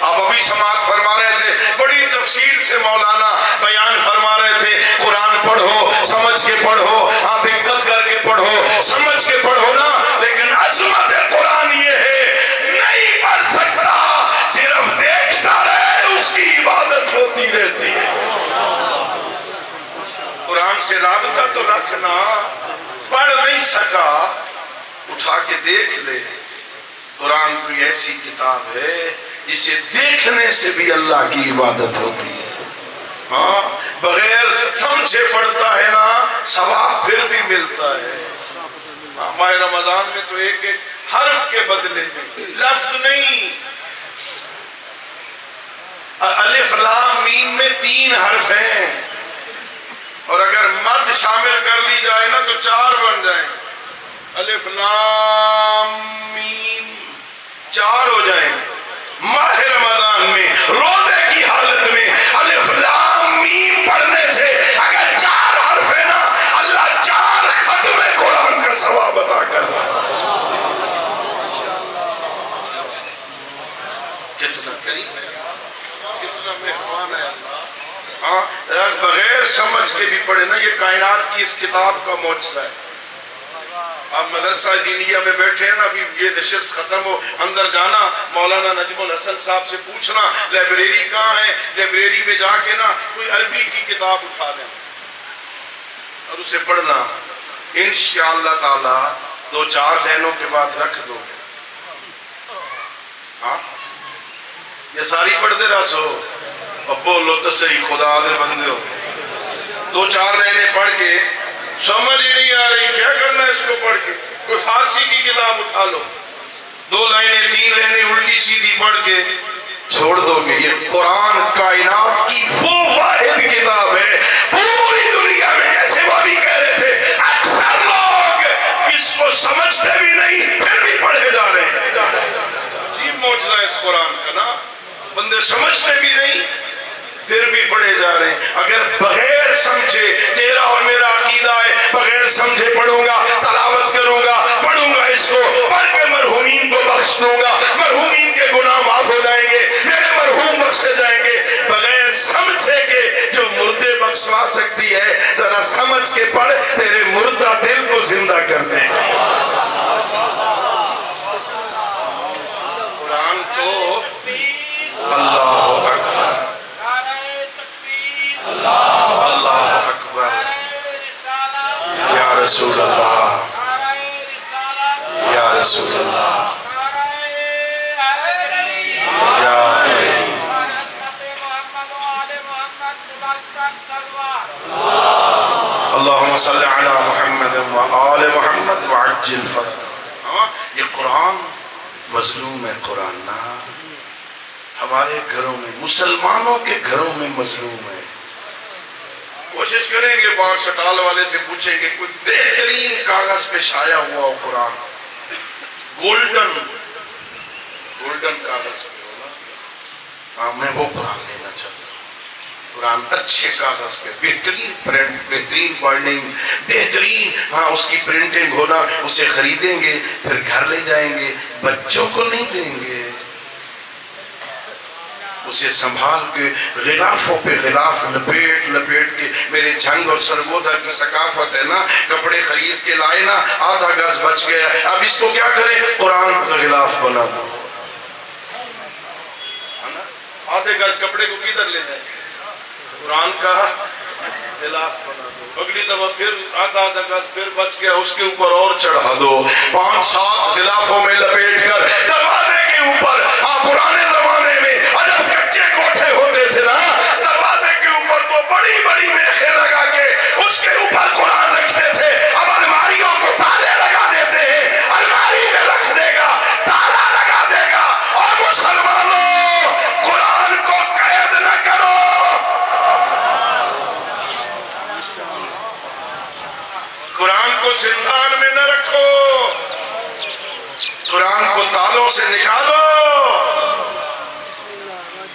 آپ ابھی سماعت فرما رہے تھے، بڑی تفصیل سے مولانا بیان فرما رہے تھے، قرآن پڑھو، سمجھ کے پڑھو، آپ دقت کر کے پڑھو، سمجھ کے پڑھو نا، لیکن عظمت قرآن یہ ہے نہیں پڑھ سکتا، صرف دیکھتا رہے، اس کی عبادت ہوتی رہتی ہے۔ قرآن سے رابطہ تو رکھنا، پڑھ نہیں سکا اٹھا کے دیکھ لے۔ قرآن کوئی ایسی کتاب ہے جسے دیکھنے سے بھی اللہ کی عبادت ہوتی ہے۔ ہاں بغیر سمجھے پڑھتا ہے نا، ثواب پھر بھی ملتا ہے۔ ماہ رمضان میں تو ایک ایک حرف کے بدلے میں، لفظ نہیں، الف لام میم میں 3 حرف ہیں، اور اگر مد شامل کر لی جائے نا تو 4 بن جائیں، الف لام میم 4 ہو جائیں۔ ماہ رمضان میں روزے کی حالت میں الف لام میم پڑھنے سے اگر 4 حرف ہے نا، اللہ 4 ختم قرآن کا ثواب عطا کرتا۔ کتنا کریم ہے، کتنا مہربان ہے اللہ۔ ہاں بغیر سمجھ کے بھی پڑھے نا، یہ کائنات کی اس کتاب کا معجزہ ہے۔ آپ مدرسہ دینیہ میں بیٹھے ہیں نا، ابھی یہ نشست ختم ہو، اندر جانا، مولانا نجم الحسن صاحب سے پوچھنا لائبریری کہاں ہے، لائبریری میں جا کے نا کوئی عربی کی کتاب اٹھا لیں اور اسے پڑھنا، انشاءاللہ تعالی 2-4 لینوں کے بعد رکھ دو گے۔ ہاں یہ ساری پڑھ دے رہا سو، اب بولو تو صحیح، خدا دے بندے ہو، 2-4 لائنیں پڑھ کے سمجھ ہی نہیں آ رہی کیا کرنا ہے اس کو پڑھ کے، کوئی فارسی کی کتاب اٹھا لو، 2 لائنیں 3 لائنیں الٹی سیدھی پڑھ کے چھوڑ دو گے۔ یہ قرآن کائنات کی وہ واحد کتاب ہے پوری دنیا میں، جیسے وہ بھی کہہ رہے تھے اکثر لوگ اس کو سمجھتے بھی نہیں پھر بھی پڑھ قرآن کا نا، بندے سمجھتے بھی نہیں پھر بھی پڑھے جا رہے ہیں. اگر بغیر سمجھے، تیرا اور میرا عقیدہ ہے بغیر سمجھے پڑھوں گا، تلاوت کروں گا، پڑھوں گا اس کو، پڑھ کے مرحومین کو بخش دوں گا، مرحومین کے گناہ معاف ہو جائیں گے، میرے مرحوم بخشے جائیں گے. بغیر سمجھے کہ جو مردے بخشوا سکتی ہے، ذرا سمجھ کے پڑھ، تیرے مردہ دل کو زندہ کر دے گا. قرآن تو اللہ اکبر، اللہ اکبر، یا رسول اللہ، یا رسول اللہ، یا اللہم صلی علی محمد وآل محمد وعجل فرجہ. یہ قرآن مظلوم ہے. قرآن نا ہمارے گھروں میں، مسلمانوں کے گھروں میں مظلوم ہے. کوشش کریں گے، بار سٹال والے سے پوچھیں گے کوئی بہترین کاغذ پہ شائع ہوا ہو قرآن، گولڈن کاغذ پہ ہونا. ہاں میں وہ قرآن لینا چاہتا ہوں. قرآن اچھے کاغذ پہ، بہترین پرنٹ، بہترین بائنڈنگ، بہترین، ہاں اس کی پرنٹنگ ہونا. اسے خریدیں گے، پھر گھر لے جائیں گے، بچوں کو نہیں دیں گے، اسے سنبھال کے غلافوں پہ غلاف لپیٹ کے. میرے جھنگ اور سرگودا کی ثقافت ہے نا، کپڑے خرید کے لائے نا، آدھا گز بچ گیا، اب اس کو کیا کریں؟ قرآن کا غلاف بنا دو. آدھے گز کپڑے کو کدھر لے جائیں؟ قرآن کا غلاف بنا دو. اگلی دفعہ پھر آدھا گز پھر بچ گیا، اس کے اوپر اور چڑھا دو. 5-7 غلافوں میں لپیٹ کر دروازے کے اوپر. پرانے زمانے میں جب کچے کوٹھے ہوتے تھے نا، دروازے کے اوپر تو بڑی بڑی میخیں لگا کے اس کے اوپر قرآن رکھتے تھے. اب الماریوں کو تالے لگا دیتے ہیں، الماری میں رکھ دے گا، تالا لگا دے گا. اور مسلمانوں، قرآن کو قید نہ کرو، قرآن کو زندان میں نہ رکھو، قرآن کو تالوں سے نکالو.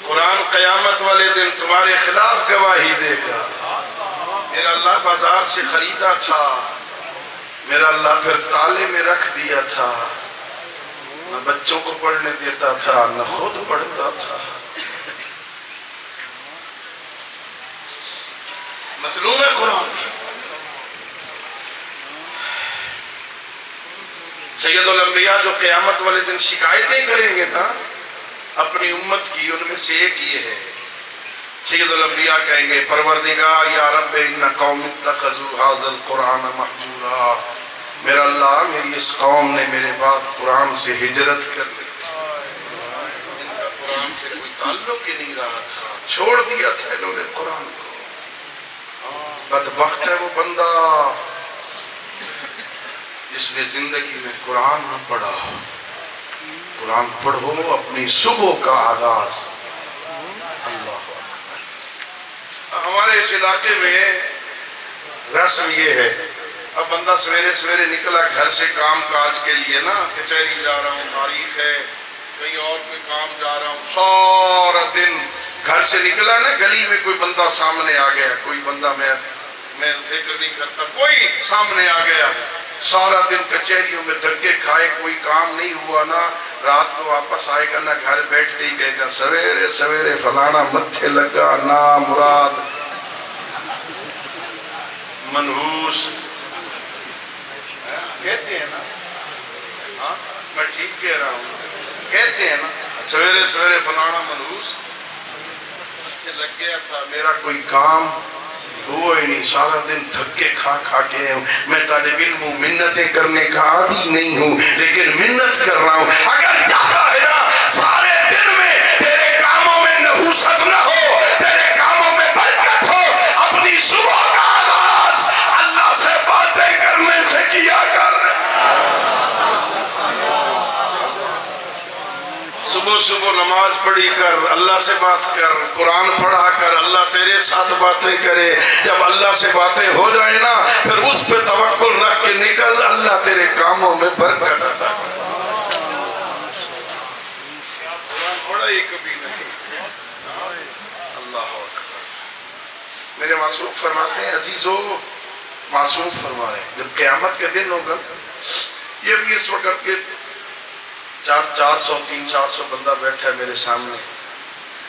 قرآن قیامت والے دن تمہارے خلاف گواہی دے گا. میرا اللہ بازار سے خریدا تھا، میرا اللہ پھر تالے میں رکھ دیا تھا، نہ بچوں کو پڑھنے دیتا تھا، نہ خود پڑھتا تھا. مظلوم ہے قرآن. سید الانبیاء جو قیامت والے دن شکایتیں کریں گے نا اپنی امت کی، ان میں سے ایک یہ ہے. سید الانبیاء کہیں گے پروردگار یا رب ان قوم اتخذوا هذا القرآن مہجورا. میرا اللہ، میری اس قوم نے میرے بعد قرآن سے ہجرت کر لی تھی، ان کا قرآن سے کوئی تعلق ہی نہیں رہا تھا، چھوڑ دیا تھا انہوں نے قرآن کو. بدبخت ہے وہ بندہ جس نے زندگی میں قرآن نہ پڑھا. قرآن پڑھو، اپنی صبح کا آغاز. اللہ اکبر. ہمارے اس علاقے میں رسم یہ ہے، اب بندہ سویرے سویرے نکلا گھر سے کام کاج کے لیے نا، کچہری جا رہا ہوں، تاریخ ہے، کہیں اور کوئی کام جا رہا ہوں، سارا دن گھر سے نکلا نا، گلی میں کوئی بندہ سامنے آ گیا، کوئی بندہ میں ذکر نہیں کرتا، کوئی سامنے آ گیا، سارا دن کچہریوں میں دھکے کھائے، کوئی کام نہیں ہوا نا، رات کو واپس آئے گا نا، گھر بیٹھتے ہی کہے گا سویرے سویرے فلانا متھے لگا، نا مراد منحوس. کہتے ہیں نا، ہاں میں ٹھیک کہہ رہا ہوں، کہتے ہیں نا سویرے سویرے فلانا منحوس متھے لگ گیا تھا، میرا کوئی کام ہوا ہی نہیں، سارا دن تھکے کھا کے ہوں. میں طالب علم ہوں، منتیں کرنے کا عادی نہیں ہوں، لیکن منت کر رہا ہوں. اگر چاہتا ہے نا سارے دن میں تیرے کاموں میں نحوست نہ ہو، تیرے کاموں میں برکت ہو، اپنی صبح کا آغاز اللہ سے باتیں کرنے سے کیا کر. صبح صبح نماز پڑھی کر، اللہ سے بات کر، قرآن پڑھا کر، اللہ تیرے ساتھ باتیں کرے. جب اللہ سے باتیں ہو جائیں نا، پھر اس پہ توکل رکھ کے نکل، اللہ تیرے کاموں میں برکت عطا کر. ہی کبھی نہیں. اللہ اکبر. میرے معصوم فرماتے ہیں عزیزو، معصوم فرما رہے ہیں جب قیامت کا دن ہوگا، یہ بھی اس وقت کے 300-400 بندہ بیٹھا ہے میرے سامنے.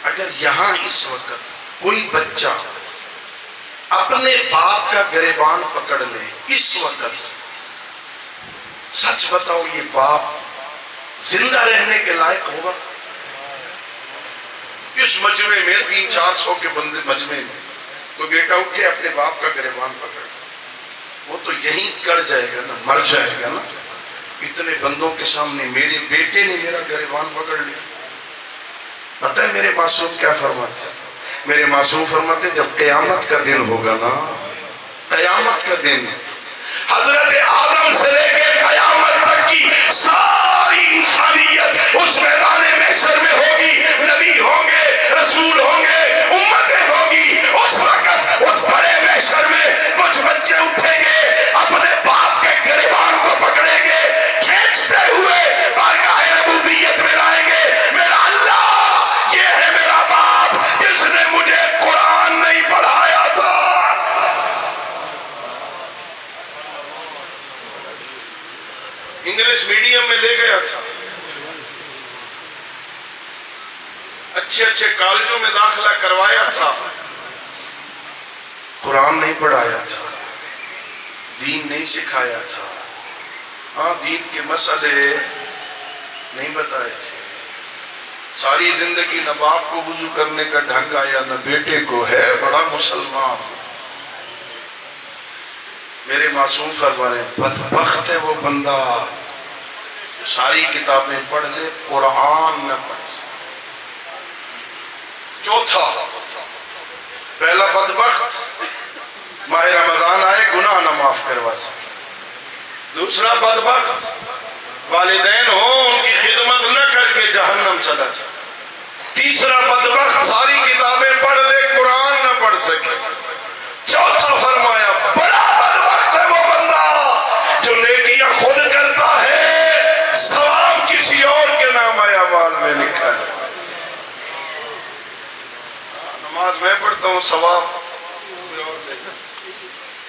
اگر یہاں اس وقت کوئی بچہ اپنے باپ کا گریبان پکڑ لے اس وقت، سچ بتاؤ یہ باپ زندہ رہنے کے لائق ہوگا؟ اس مجمع میں 300-400 کے بندے مجمع میں کوئی بیٹا اٹھے اپنے باپ کا گریبان پکڑ، وہ تو یہیں کڑ جائے گا نا، مر جائے گا نا. اتنے بندوں کے سامنے میرے بیٹے نے میرا گریبان پکڑ لیا. پتہ ہے میرے معصوم کیا فرماتے ہیں؟ میرے معصوم فرماتے ہیں جب قیامت کا دن ہوگا نا، قیامت کا دن، حضرت آدم سے لے کے قیامت تک کی ساری انسانیت اس میدان محشر میں ہوگی. نبی ہوں گے، رسول ہوں گے، امتیں ہوگی. اس وقت اس بڑے محشر میں کچھ بچے اٹھیں گے، اپنے باپ کے گریبان کو پکڑیں گے، کھینچتے ہوئے بارگاہ ربوبیت میں لائیں گے. میرا اللہ، یہ ہے میرا باپ جس نے مجھے قرآن نہیں پڑھایا تھا. انگلش میڈیم میں لے گیا تھا، اچھے کالجوں میں داخلہ کروایا تھا، قرآن نہیں پڑھایا تھا، دین نہیں سکھایا تھا. ہاں دین کے مسئلے نہیں بتائے تھے. ساری زندگی نہ باپ کو وضو کرنے کا ڈھنگ آیا نہ بیٹے کو، ہے بڑا مسلمان. میرے معصوم فرما رہے ہیں بدبخت ہے وہ بندہ ساری کتابیں پڑھ لے، قرآن نہ پڑھ سکے. چوتھا، پہلا بدبخت ماہ رمضان آئے گناہ نہ معاف کروا سکے. دوسرا بدبخت والدین ہوں ان کی خدمت نہ کر کے جہنم چلا جائے. تیسرا بدبخت ساری کتابیں پڑھ لے قرآن نہ پڑھ سکے. چوتھا فرمایا بڑا بدبخت ہے وہ بندہ جو نیکیاں خود کرتا ہے، ثواب کسی اور کے نام اعمال میں لکھا ہے. نماز میں پڑھتا ہوں، ثواب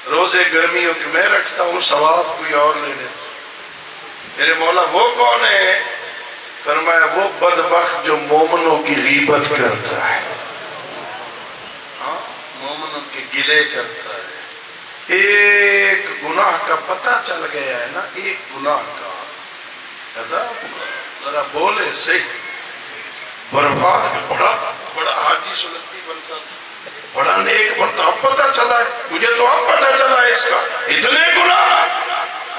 روزے گرمیوں کے میں رکھتا ہوں، ثواب کوئی اور لے لیتا. میرے مولا وہ کون ہے؟ فرمایا وہ بدبخت جو مومنوں کی غیبت کرتا ہے، مومنوں کے گلے کرتا ہے. ایک گناہ کا پتہ چل گیا ہے نا، ایک گناہ کا ذرا بولے صحیح، برباد بڑا حاجی سلطی بنتا تھا، بڑا نیک بنتا. اب پتہ چلا ہے مجھے، تو اب پتہ چلا ہے اس کا اتنے گناہ،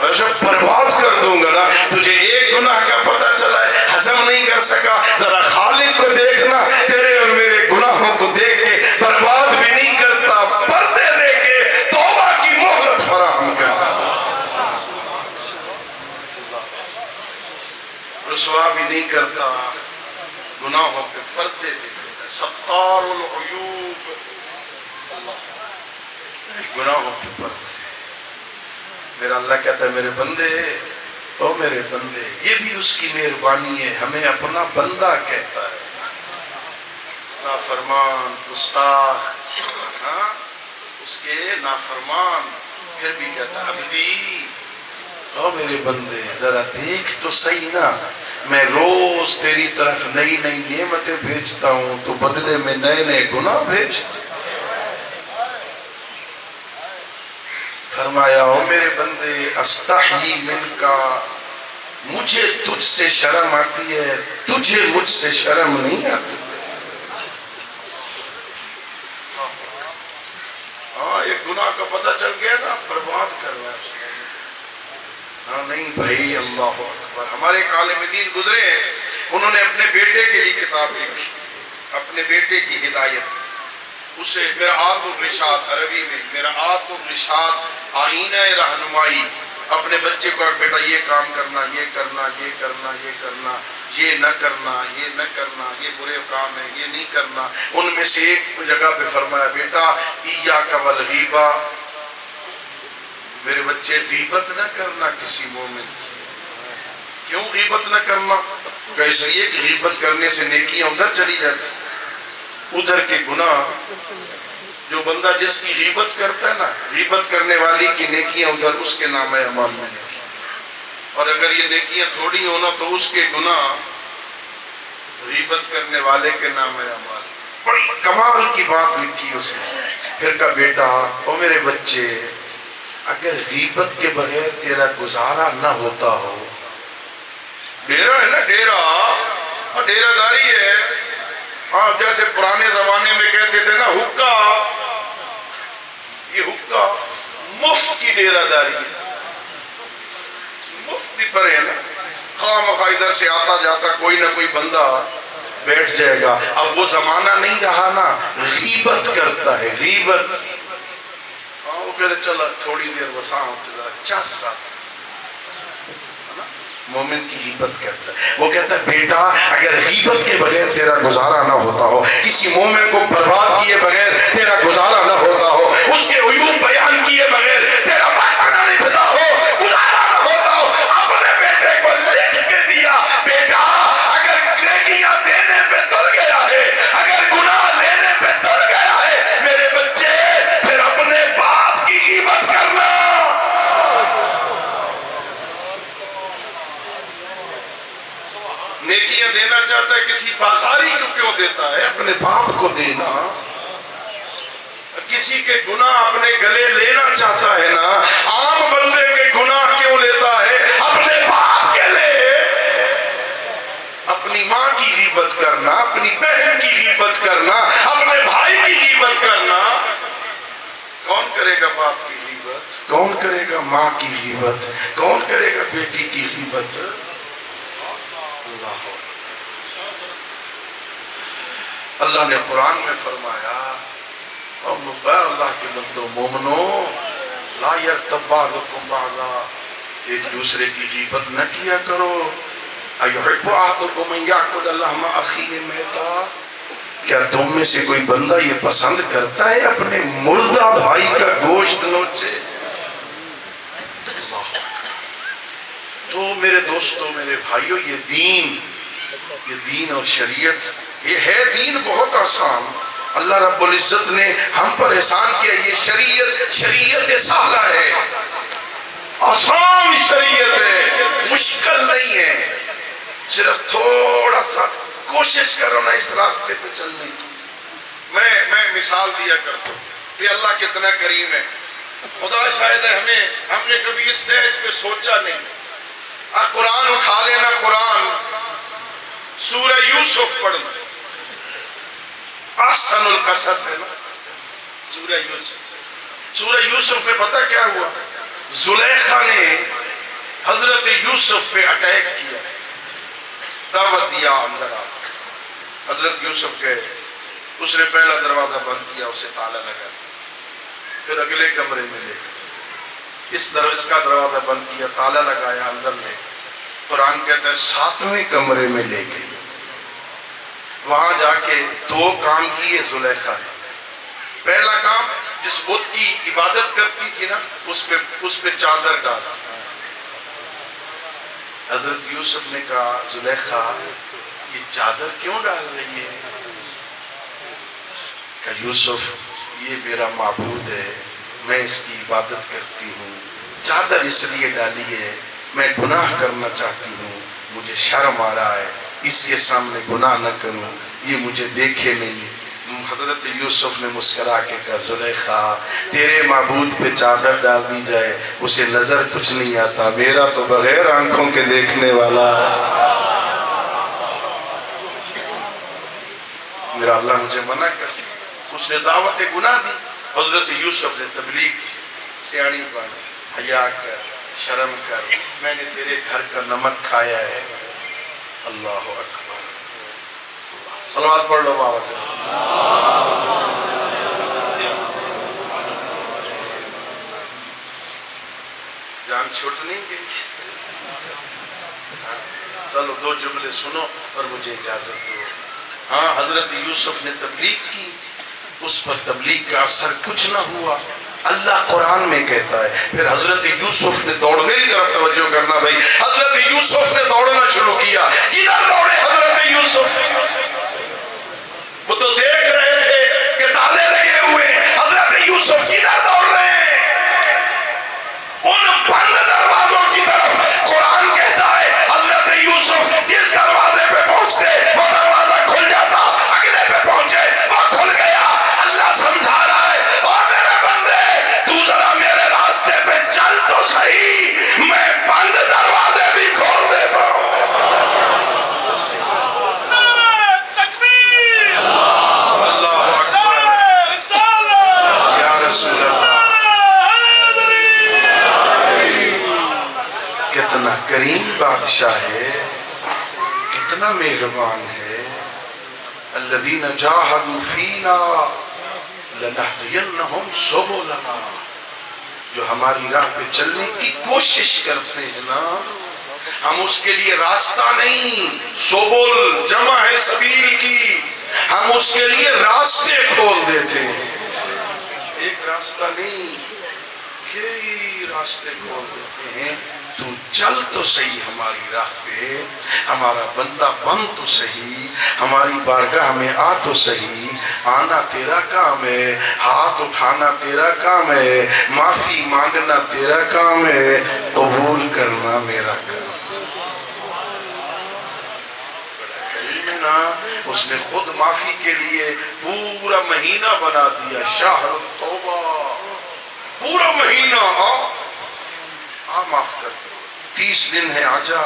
ویسے برباد کر دوں گا نا. تجھے ایک گناہ کا پتہ چلا ہے، ہضم نہیں کر سکا. ذرا خالق کو دیکھنا، تیرے اور میرے گناہوں کو دیکھ کے برباد بھی نہیں کرتا، پردے دے کے توبہ کی مہلت فراہم کرتا، رسوا بھی نہیں کرتا، گناہوں پہ پردے دے دیتا. ستار العیوب، گناہوں کے پردے. میرا اللہ کہتا ہے میرے بندے، او میرے بندے، یہ بھی اس کی مہربانی ہے، ہمیں اپنا بندہ کہتا ہے. نافرمان، گستاخ، اس کے نافرمان، پھر بھی کہتا ہے عبدی، او میرے بندے ذرا دیکھ تو صحیح نا، میں روز تیری طرف نئی نئی نعمتیں بھیجتا ہوں، تو بدلے میں نئے نئے گناہ بھیج. فرمایا او میرے بندے استحیی من کا، مجھے تجھ سے شرم آتی ہے، تجھے مجھ سے شرم نہیں آتی. ہاں ایک گناہ کا پتہ چل گیا نا، برباد کرنا. ہاں نہیں بھائی، اللہ اکبر. ہمارے ایک عالم دین گزرے ہیں، انہوں نے اپنے بیٹے کے لیے کتاب لکھی، اپنے بیٹے کی ہدایت. اسے مرآت الرشاد، عربی میں مرآت الرشاد، آئینہ رہنمائی. اپنے بچے کو بیٹا یہ کام کرنا، یہ کرنا، یہ کرنا، یہ کرنا، یہ نہ کرنا، یہ نہ کرنا، یہ برے کام ہے، یہ نہیں کرنا. ان میں سے ایک جگہ پہ فرمایا بیٹا ایاک والغیبہ، میرے بچے غیبت نہ کرنا کسی مومن. کیوں غیبت نہ کرنا؟ کہ اس لیے کہ غیبت کرنے سے نیکیاں ادھر چلی جاتی، ادھر کے گناہ، جو بندہ جس کی غیبت کرتا ہے نا، غیبت کرنے والی کی نیکیاں ادھر اس کے نام اعمال میں لکھی، اور اگر یہ نیکیاں تھوڑی ہونا تو اس کے گناہ غیبت کرنے والے کے نام اعمال۔ بڑی کمال کی بات لکھی اس نے، پھر کہا بیٹا او میرے بچے، اگر غیبت کے بغیر تیرا گزارا نہ ہوتا ہو، ڈیرا ہے نا، ڈیرا اور ڈیرہ داری ہے، آپ جیسے پرانے زمانے میں کہتے تھے نا حکا، یہ حکا مفت کی ڈیرہ داری ہے، مفت پر ہے نا، خواہ مخواہ ادھر سے آتا جاتا کوئی نہ کوئی بندہ بیٹھ جائے گا۔ اب وہ زمانہ نہیں رہا نا، غیبت کرتا ہے، غیبت، وہ کہتے چلا تھوڑی دیر وساں ہوتے ذرا چس سا، مومن کی غیبت کرتا ہے، وہ کہتا ہے بیٹا اگر غیبت کے بغیر تیرا گزارا نہ ہوتا ہو، کسی مومن کو برباد کیے بغیر تیرا گزارا نہ ہوتا ہو، اس کے عیوب بیان کیے بغیر تیرا وقت نہ نبھتا ہو، گزارا نہ ہوتا ہو، اپنے بیٹے کو لکھ کے دیا بیٹا اگر نیکیاں دینے پہ تل گیا ہے، اگر گناہ لینے پہ تل گیا ہے میرے بچے، پھر اپنے باپ کی غیبت کرنا۔ نیکیاں دینا چاہتا ہے کسی بازاری کو کیوں دیتا ہے؟ اپنے باپ کو دینا۔ کسی کے گناہ اپنے گلے لینا چاہتا ہے نا، عام بندے کے گناہ کیوں لیتا ہے؟ اپنے باپ کے لے۔ اپنی ماں کی غیبت کرنا، اپنی بہن کی غیبت کرنا، اپنے بھائی کی غیبت کرنا، کون کرے گا باپ کی غیبت؟ کون کرے گا ماں کی غیبت؟ کون کرے گا بیٹی کی غیبت؟ اللہ نے قرآن میں فرمایا اللہ کے بندو مومنو لا یغتب بعضکم بعضا، ایک دوسرے کی غیبت نہ کیا کرو۔ ایحب احدکم ان یاکل لحم اخیہ میتا، کیا تم میں سے کوئی بندہ یہ پسند کرتا ہے اپنے مردہ بھائی کا گوشت نوچے؟ تو میرے دوستو، میرے بھائیو، یہ دین اور شریعت، یہ ہے دین بہت آسان۔ اللہ رب العزت نے ہم پر احسان کیا، یہ شریعت سہلہ ہے، آسان شریعت ہے، مشکل نہیں ہے، صرف تھوڑا سا کوشش کرو نا اس راستے پہ چلنے کی۔ میں مثال دیا کرتا ہوں کہ اللہ کتنا کریم ہے، خدا شاید ہے ہم نے کبھی اس سٹیج پہ سوچا نہیں۔ قرآن اٹھا لینا، قرآن سورہ یوسف پڑھنا، احسن القصص ہے نا سورہ یوسف۔ سورہ یوسف میں پتہ کیا ہوا؟ زلیخا نے حضرت یوسف پہ اٹیک کیا، دعوت دیا اندر آ، حضرت یوسف گئے، اس نے پہلا دروازہ بند کیا، اسے تالا لگا، پھر اگلے کمرے میں لے گئے، اس کا دروازہ بند کیا، تالا لگایا، اندر لے گئے۔ قرآن کہتا ہے 7ویں کمرے میں لے گئے، وہاں جا کے 2 کام کیے زلیخا نے۔ پہلا کام، جس بت کی عبادت کرتی تھی نا اس پہ چادر ڈالا۔ حضرت یوسف نے کہا زلیخا یہ چادر کیوں ڈال رہی ہے؟ کہ یوسف یہ میرا معبود ہے، میں اس کی عبادت کرتی ہوں، چادر اس لیے ڈالی ہے میں گناہ کرنا چاہتی ہوں، مجھے شرم آ رہا ہے، اس کے سامنے گناہ نہ کروں، یہ مجھے دیکھے نہیں۔ حضرت یوسف نے مسکرا کے کہا زلیخا تیرے معبود پہ چادر ڈال دی جائے اسے نظر کچھ نہیں آتا، میرا تو بغیر آنکھوں کے دیکھنے والا میرا اللہ مجھے منع کر۔ اس نے دعوت گناہ دی، حضرت یوسف نے تبلیغ کی، سیاڑی بن، حیا کر، شرم کر، میں نے تیرے گھر کا نمک کھایا ہے۔ اللہ اکبر، صلوات پڑھ لو بابا سے۔ جان چھوٹ نہیں گئی؟ چلو 2 جملے سنو اور مجھے اجازت دو۔ ہاں، حضرت یوسف نے تبلیغ کی، اس پر تبلیغ کا اثر کچھ نہ ہوا، اللہ قرآن میں کہتا ہے. پھر حضرت یوسف نے میری طرف توجہ کرنا بھائی, حضرت یوسف نے دوڑنا شروع کیا. کدھر دوڑے حضرت یوسف؟ وہ تو دیکھ رہے تھے کہ تالے لگے ہوئے. حضرت یوسف کدھر دوڑ رہے ہیں؟ ان بند دروازوں کی طرف. قرآن کہتا ہے حضرت یوسف جس دروازے پہ پہنچتے وہ دروازہ کھل جاتا, اگلے پہ پہنچے وہ کھل گیا. اللہ سمجھا رہا ہے, اور میرے بندے تو ذرا میرے راستے پہ چل تو صحیح, میں بند دروازے بھی کھول دیتا ہوں. اللہ اکبر, یا رسول اللہ. کتنا کریم بادشاہ ہے, کتنا مہربان ہے. الذین جاہدوا فینا لنہدینہم سبلنا. جو ہماری راہ پہ چلنے کی کوشش کرتے ہیں نا, ہم اس کے لیے راستہ نہیں, سبل جمع ہے سبیل کی, ہم اس کے لیے راستے کھول دیتے ہیں. ایک راستہ نہیں, کئی راستے کھول دیتے ہیں. تو چل تو صحیح ہماری راہ پہ, ہمارا بندہ بن تو صحیح, ہماری بارگاہ میں آ تو صحیح. آنا تیرا کام ہے, ہاتھ اٹھانا تیرا کام ہے, معافی مانگنا تیرا کام ہے, قبول کرنا میرا کام. بڑا کریم ہے نا, اس نے خود معافی کے لیے پورا مہینہ بنا دیا. شہر التوبہ, پورا مہینہ معاف کر. 30 دن ہے آجا.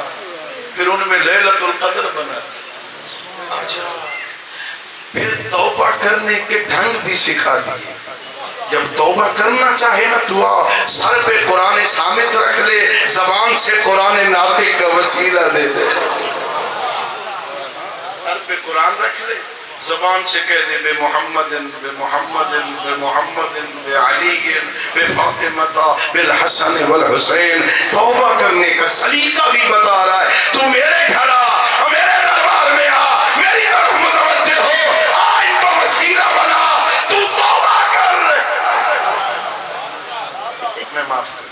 پھر ان میں لیلۃ القدر بنا تھی, آجا. پھر توبہ کرنے کے ڈھنگ بھی سکھا دیے. جب توبہ کرنا چاہے نا تو سر پہ قرآن صامت رکھ لے, زبان سے قرآن ناطق کا وسیلہ دے دے. سر پہ قرآن رکھ لے, زبان سے کہہ دے بے محمد بے محمد بے محمد بے علی بے فاطمہ بالحسن والحسین. توبہ کرنے کا سلیقہ بھی بتا رہا ہے. تو میرے گھر آ, میرے دربار میں آ, میری طرف متوجہ ہو, آ ان کو وسیلہ بنا, تو توبہ کر, میں معاف کر.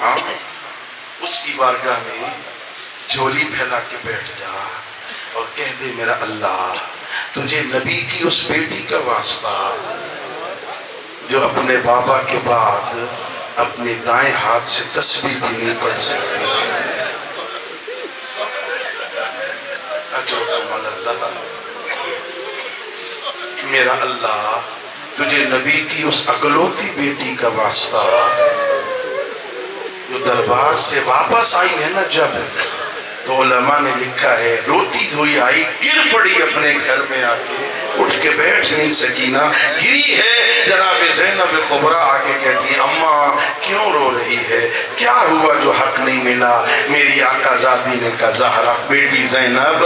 ہاں, اس کی بارگاہ میں جھولی پھیلا کے بیٹھ جا اور کہہ دے میرا اللہ, تجھے نبی کی اس بیٹی کا واسطہ جو اپنے بابا کے بعد اپنے دائیں ہاتھ سے تسبیح بھی نہیں پڑھ سکتی تھی. اجرکم اللہ. میرا اللہ, تجھے نبی کی اس اکلوتی بیٹی کا واسطہ جو دربار سے واپس آئی ہے نا, جب تو علماء نے لکھا ہے روتی دھوئی آئی, گر پڑی اپنے گھر میں آ کے, اٹھ کے بیٹھ نہیں سکی نا, گری ہے. جناب زینب کبریٰ آ کے کہتی ہیں اماں کیوں رو رہی ہے, کیا ہوا جو حق نہیں ملا؟ میری آقا زادی نے کہا زہرا بیٹی زینب,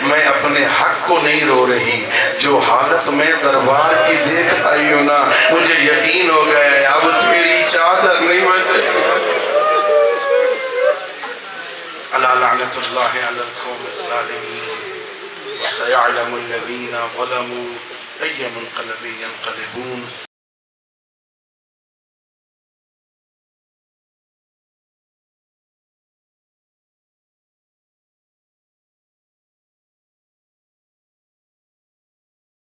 میں اپنے حق کو نہیں رو رہی, جو حالت میں دربار کی دیکھ آئی ہوں نا, مجھے یقین ہو گیا ہے اب تیری چادر نہیں بچے. الا لعنت اللہ علی القوم الظالمین وسيعلم الذین ظلموا أي منقلب ينقلبون.